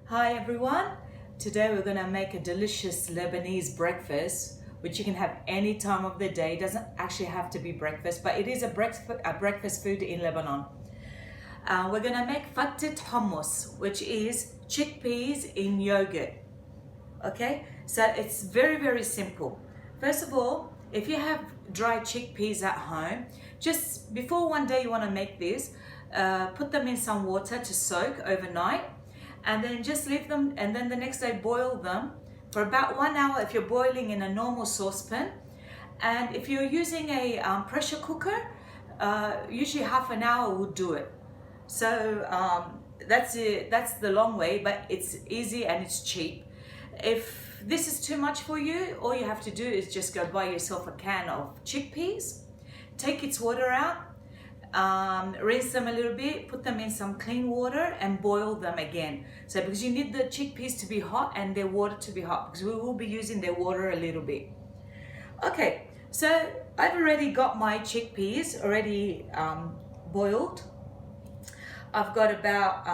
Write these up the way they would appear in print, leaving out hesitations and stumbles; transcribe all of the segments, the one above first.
Hi everyone, today we're going to make a delicious Lebanese breakfast which you can have any time of the day. It doesn't actually have to be breakfast, but it is a breakfast food in Lebanon. We're going to make Fattet hummus, which is chickpeas in yogurt. Okay, so it's very simple. First of all, if you have dry chickpeas at home, just before one day you want to make this, put them in some water to soak overnight, and then just leave them, and then the next day boil them for about 1 hour if you're boiling in a normal saucepan. And if you're using a pressure cooker, usually half an hour will do it. So that's the long way, but it's easy and it's cheap. If this is too much for you, all you have to do is just go buy yourself a can of chickpeas, take its water out, rinse them a little bit, put them in some clean water and boil them again. So because you need the chickpeas to be hot and their water to be hot, because we will be using their water a little bit. Okay, so I've already got my chickpeas already boiled. I've got about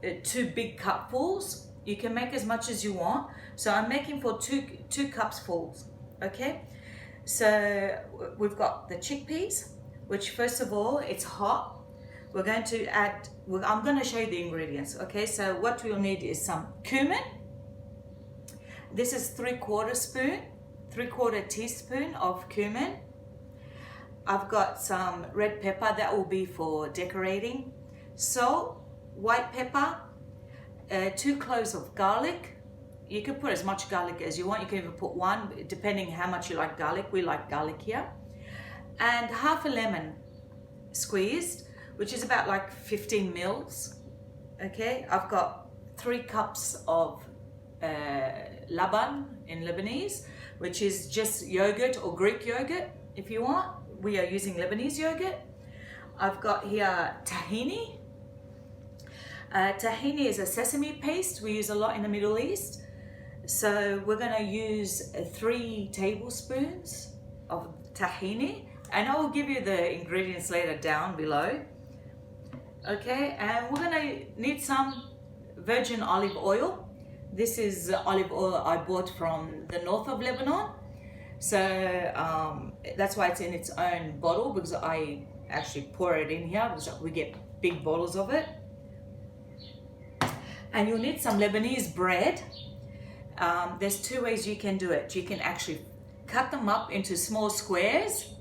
2 big cupfuls. You can make as much as you want. So I'm making for two cups full. Okay, so we've got the chickpeas, which first of all, it's hot. We're going to add, I'm going to show you the ingredients. Okay, so what we'll need is some cumin. This is 3/4 teaspoon of cumin. I've got some red pepper, that will be for decorating. Salt, white pepper, 2 cloves of garlic. You can put as much garlic as you want. You can even put 1, depending how much you like garlic. We like garlic here. And half a lemon squeezed, which is about like 15 mils. Okay, I've got 3 cups of Laban in Lebanese, which is just yogurt or Greek yogurt if you want. We are using Lebanese yogurt. I've got here tahini. Tahini is a sesame paste we use a lot in the Middle East. So we're going to use 3 tablespoons of tahini. And I will give you the ingredients later down below. Okay, and we're gonna need some virgin olive oil. This is olive oil I bought from the north of Lebanon. So that's why it's in its own bottle, because I actually pour it in here because we get big bottles of it. And you'll need some Lebanese bread. There's 2 ways you can do it. You can actually cut them up into small squares,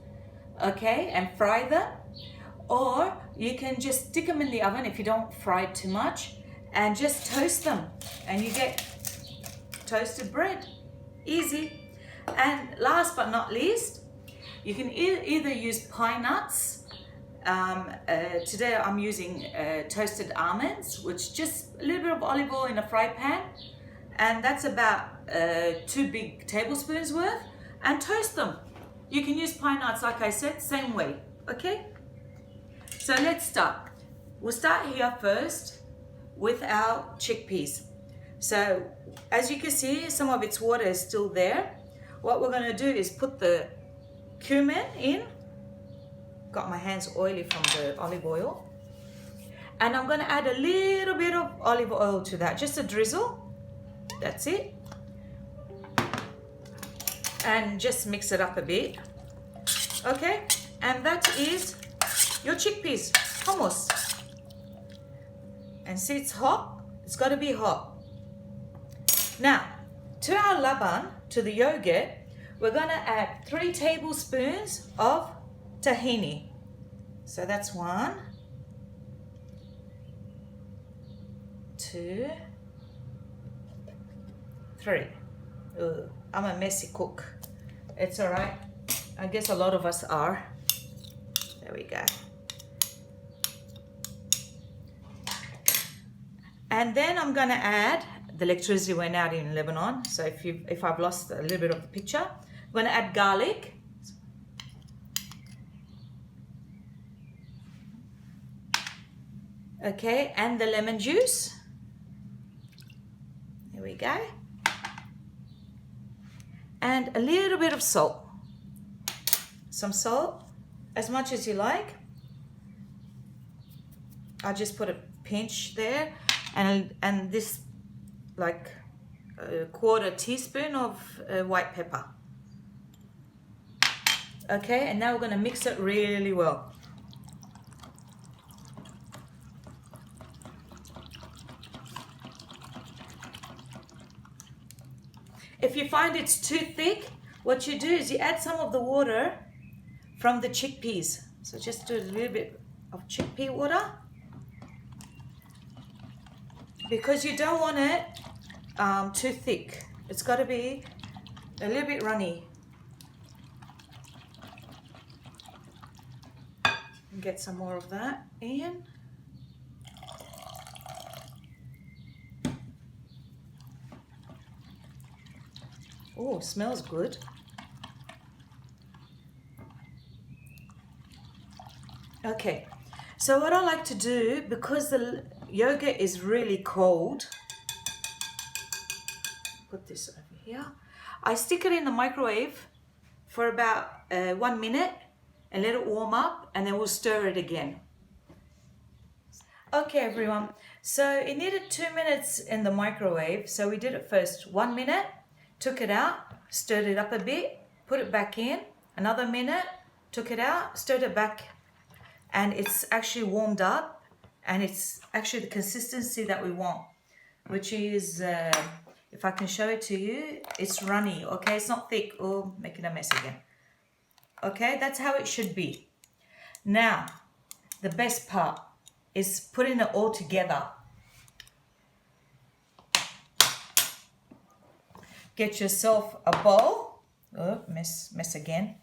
okay, and fry them, or you can just stick them in the oven if you don't fry it too much, and just toast them, and you get toasted bread. Easy. And last but not least, you can either use pine nuts. Today I'm using toasted almonds, which just a little bit of olive oil in a fry pan, and that's about 2 big tablespoons worth, and toast them. You can use pine nuts, like I said, same way. Okay, so let's start. We'll start here first with our chickpeas. So as you can see, some of its water is still there. What we're going to do is put the cumin in. Got my hands oily from the olive oil, and I'm going to add a little bit of olive oil to that, just a drizzle. That's it. And just mix it up a bit. Okay, and that is your chickpeas hummus. And see, it's hot. It's got to be hot. Now, to our Laban, to the yogurt, we're going to add 3 tablespoons of tahini. So that's 1, 2, 3. Ugh, I'm a messy cook. It's all right. I guess a lot of us are. There we go. And then I'm going to add, the electricity went out in Lebanon, so if I've lost a little bit of the picture, I'm going to add garlic. Okay, and the lemon juice. There we go. And a little bit of salt. Some salt, as much as you like. I just put a pinch there, and this like a quarter teaspoon of white pepper. Okay, and now we're going to mix it really well. If you find it's too thick, what you do is you add some of the water from the chickpeas. So just do a little bit of chickpea water, because you don't want it too thick. It's got to be a little bit runny. Get some more of that in. Oh, smells good. Okay, so what I like to do, because the yogurt is really cold, put this over here. I stick it in the microwave for about 1 minute and let it warm up, and then we'll stir it again. Okay everyone, so it needed 2 minutes in the microwave, so we did it first 1 minute, took it out, stirred it up a bit, put it back in, another minute, took it out, stirred it back, and it's actually warmed up, and it's actually the consistency that we want, which is, if I can show it to you, it's runny, okay? It's not thick. Oh, making a mess again. Okay, that's how it should be. Now, the best part is putting it all together. Get yourself a bowl. Oh, mess again.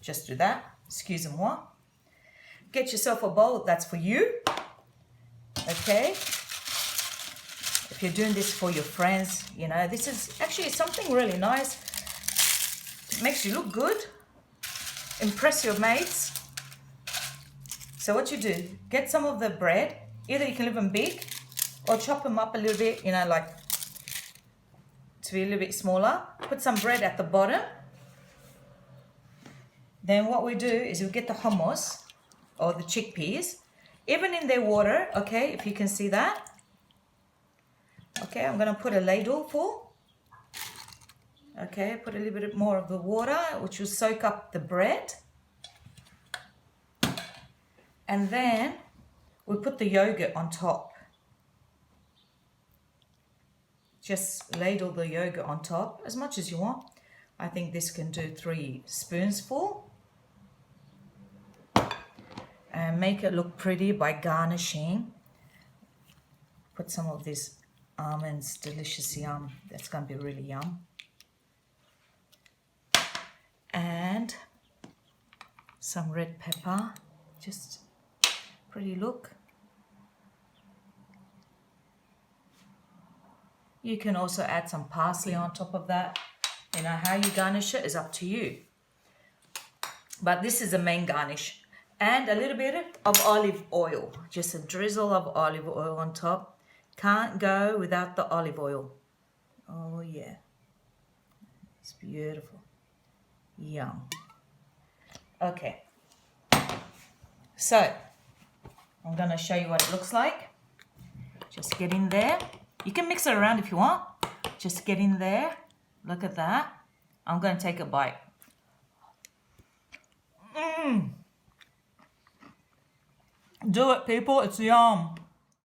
Just do that. Excusez-moi. Get yourself a bowl that's for you. Okay. If you're doing this for your friends, you know, this is actually something really nice. It makes you look good. Impress your mates. So what you do, get some of the bread. Either you can leave them big or chop them up a little bit, you know, like to be a little bit smaller. Put some bread at the bottom. Then what we do is we get the hummos or the chickpeas, even in their water, okay, if you can see that. Okay, I'm gonna put a ladle full. Okay, put a little bit more of the water, which will soak up the bread. And then we put the yogurt on top. Just ladle the yogurt on top as much as you want. I think this can do 3 spoonsful. And make it look pretty by garnishing. Put some of these almonds, delicious yum. That's going to be really yum. And some red pepper. Just pretty look. You can also add some parsley on top of that. You know, how you garnish it is up to you. But this is the main garnish. And a little bit of olive oil. Just a drizzle of olive oil on top. Can't go without the olive oil. Oh yeah. It's beautiful. Yum. Okay. So, I'm going to show you what it looks like. Just get in there. You can mix it around if you want. Just get in there. Look at that. I'm going to take a bite. Do it, people. It's yum.